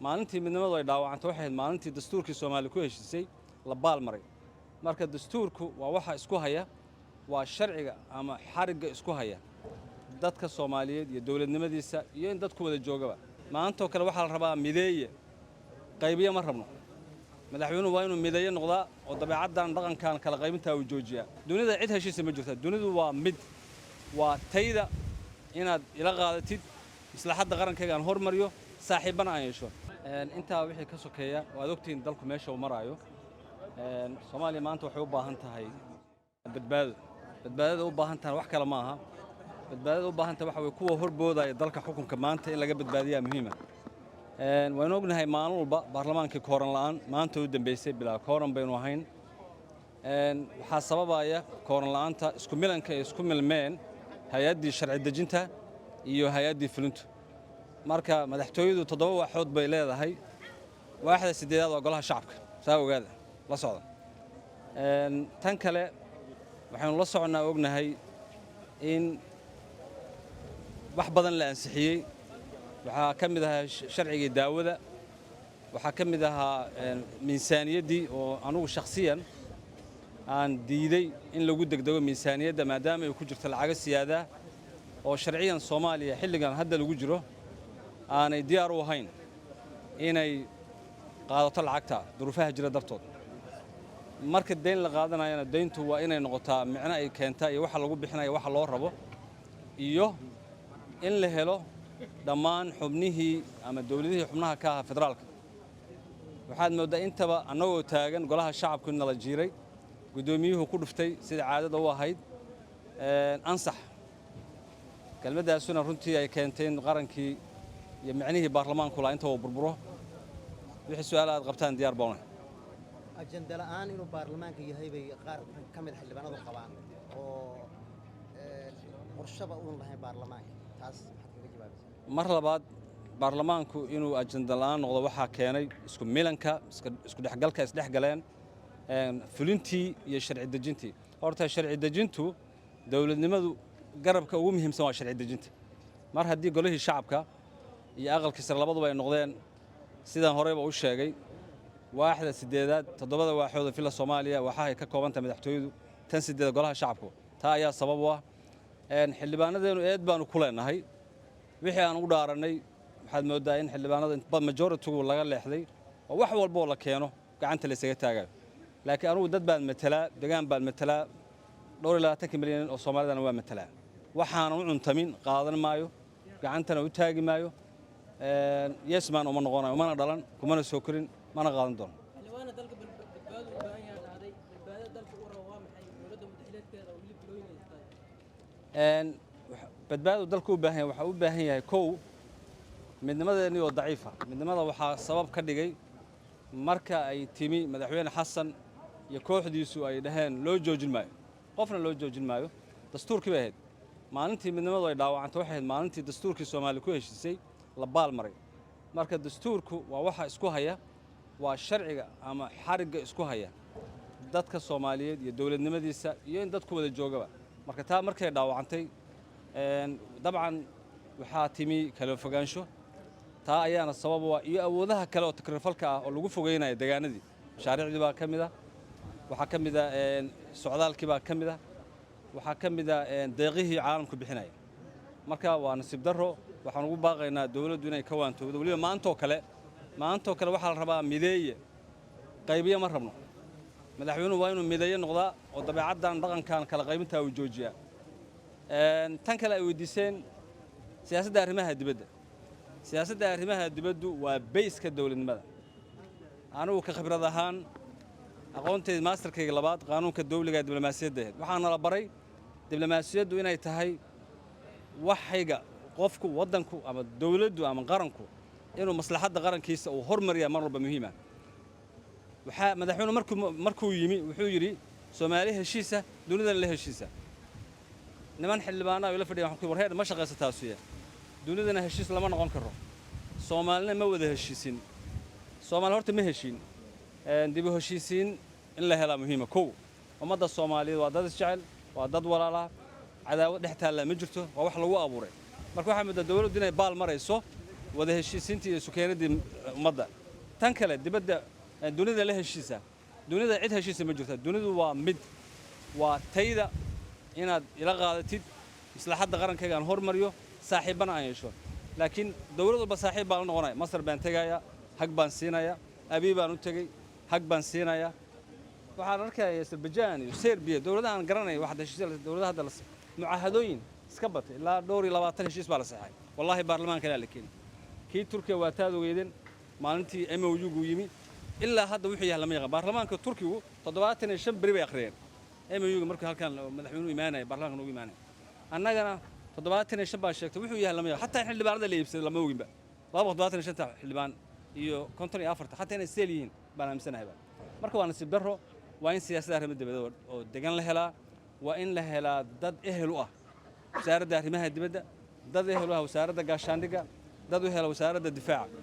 maalintii midnimadu ay dhaawacantay waxay ahayd maalintii dastuurkii Soomaaliya ku heshiisay la baalmaray marka dastuurku waa waxa isku haya waa sharciga ama xariga isku haya dadka Soomaaliyeed iyo dawladnimadiisa iyo in dadku wada joogaba maanta oo kale waxa la rabaa mideeye qaybiye ma rabno madaxweynuhu waa inuu mideeye noqdaa oo dabeecaddan dhaqankan kala qaybinta uu joojiyaa dunida cid heshiis ma jirto dunidu waa mid waa tayda inaad ila qaadatid maslaxadda qarankayga aan hormariyo saaxiibana aan yeesho intaa wixii ka sokeeya waad ogtiin dalku meesha uu marayo Soomaaliya maanta waxay u baahan tahay badbaadada u baahan tahay wax kale ma aha badbaadada u baahan tahay waxa way kuwa horboodaya dalka xukunka maanta in laga badbaadiyaa muhiim ah waan ognahay maalin walba baarlamaankii kooran la'aan maanta u dambeysay bilaa kooran baynu ahayn waxaa sababaya kooran la'aanta isku milanka ay isku milmeen hay'addii sharci dejinta iyo hay'addii fulintu marka madaxtooyadu 7 waaxood bay leedahay waaxda 8aad waa golaha shacabka saa ogaada la socda tan kale waxaanu la soconaa ognahay in wax badan la ansixiyay waxaa ka mid ahaa sharciga daawada waxaa ka mid ahaa miisaaniyaddii oo anugu shakhsiyan aan diiday in lagu degdego miisaaniyadda maadaama ay ku jirto lacag siyaada oo sharciyan Soomaaliya xilligan hadda lagu jiro aanay diyaar u ahayn inay qaadato lacagta duruufaha jira dartood marka deyn la qaadanayana deyntu waa inay noqotaa micna ay keentaa iyo waxa lagu bixinayo waxa loo rabo iyo in la helo dhammaan xubnihii ama dawladihii xubnaha ka ah federaalka waxaad moodaa intaba annagoo taagan golaha shacabku in la jiiray gudoomiyuhu ku dhuftay sida caadada u ahayd ansax kelmadaasuna runtii ay keentay in qarankii iyo micnihii baarlamaanku la inta uu burburo wixii su'aalaha aad qabtaan diyaar baan ajenda la'aan inuu baarlamaanka yahay bay qaar ka mid xildhibaanadu qabaan oo qorshaba u lahayn baarlamaanka taas maxaad kaga jawaabaysaa mar labaad baarlamaanku inuu ajenda la'aan noqdo waxa keenay isku milanka isku dhaxgalka is dhaxgaleen fulintii iyo sharci dejintii horta sharci dejintu dawladnimadu garabka ugu muhiimsan waa sharci dejinta mar haddii golihii shacabka iyo aqalkii sare labaduba ay noqdeen sidaan horeyba u sheegay waaxda 8aad 7 waaxood fila Soomaaliya waxa ay ka koobantahay madaxtooyadu tan 8 golaha shacabku taa ayaa sabab u ah xildhibaanadeenu eed baanu ku leenahay wixii aan ugu dhaaranay waxaad moodaa in xildhibaanada majority laga leexday oo wax walba oo la keeno gacanta la isaga taagayo laakiin anugu dad baan matalaa deegaan baan matalaa 22 milyan oo Soomaalidana waa matalaa waxaan u cuntamin qaadan maayo gacantana u taagi maayo yesman uma noqonayo mana dhalan kumana soo korin mana qaadan doono xildhibaanada dalka badbaado u baahan yahay dhacday badbaadada dalka u rabo waa maxay dawladda madaxweynadeeda oo hilib looyinaysta badbaado dalka u baahan yahay waxa u baahan yahay kow midnimadeeni oo daciifa midnimada waxa sabab ka dhigay marka ay timi madaxweyne xasan iyo kooxdiisu ay dhaheen loo joojin maayo qofna loo joojin maayo dastuurkii bay ahayd maalintii midnimadu ay dhaawacantay waxay ahayd maalintii dastuurkii Soomaaliya ku heshiisay la baalmaray marka dastuurku waa waxa isku haya waa sharciga ama xariga isku haya dadka Soomaaliyeed iyo dawladnimadiisa iyo in dadku wada joogaba marka taa markay dhaawacantay dabcan waxaa timi kala fogaansho taa ayaana sabab u ah iyo awoodaha kale oo takrifalka ah oo lagu fogeynayo deegaanadii mashaariicdii baa kamid ah waxa kamid ah socdaalkii baa kamid ah waxa kamid ah deeqihii caalamku bixinaya marka waa nasiib darro waxaan ugu baaqaynaa dawladdu inay ka waantoodo waliba maanta oo kale waxa la rabaa mideeye qaybiye ma rabno madaxweynuhu waa inuu mideeye noqdaa oo dabeecaddan dhaqankan kala qaybinta uu joojiyaa tan kale ay weydiiseen siyaasadda arrimaha dibaddu waa bayska dawladnimada anigu ka khibrad ahaan aqoonteedii maasterkayga labaad qaanuunka dawliga ee diblomaasiyadda waxaana la baray diblomaasiyaddu inay tahay waxayga qofku waddanku ama dawladdu ama qaranku inuu maslaxadda qarankiisa uu hormariyaa mar walba muhiim ah waxa madaxweynuhu markuu yimi wuxuu yiri Soomaali heshiisa dunida la heshiisa niman xildhibaanada la fadhiya waxaan ku warheed ma shaqaysataa suuya dunidana heshiis lama noqon karo Soomaalina ma wada heshiisin Soomaali horta ma heshiin dib u heshiisiin in la helo muhiim ah kow ummadda Soomaaliyeed waa dad isjecel waa dad walaala cadaawad dhex taala ma jirto waa wax lagu abuuray marka waxa mid dawladdu inay baal marayso wada heshiisiintii iyo sukeenadii ummadda tan kale dibadda dunida la heshiisa dunida cid heshiisa ma jirto dunidu waa mid waa tayda inaad ila qaadatid maslaxadda qarankayga aan hormariyo saaxiibana aan yeesho laakiin dawlad walba saaxiib baan la noqonaya masar baan tegaya hag baan siinaya abiy baan u tegey hag baan siinaya waxaan arkaya Azerbaijan iyo Serbia dawladaha aan garanay waxa heshiis dawladaha hadda la mucaahadooyin iska batay ilaa dhowr iyo 20 heshiis baa la saxay wallahi baarlamaanka la keenay kii Turkiga waa taad ogeydin maalintii MOU-gu yimi ilaa hadda wuxuu yahay lama yaqaan baarlamaanka Turkigu 75 bari bay akhriyeen MOU-gu markii halkan madaxweynuhu imaanay baarlamaanka ugu imaanay annagana 75 baa sheegtay wuxuu yahay lama yaqaan hatta xildhibaanada la iibsaday lama oginba 75 xildhibaan iyo 54 hatta inay seel yihiin baan aaminsanahay marka waa nasiib darro waa in siyaasadda arrimaha dibadda oo degan la helaa waa in la helaa dad ehel u ah wasaaradda arrimaha dibadda dad ehel u ah wasaaradda gaashaandhigga dad u hela wasaaradda difaaca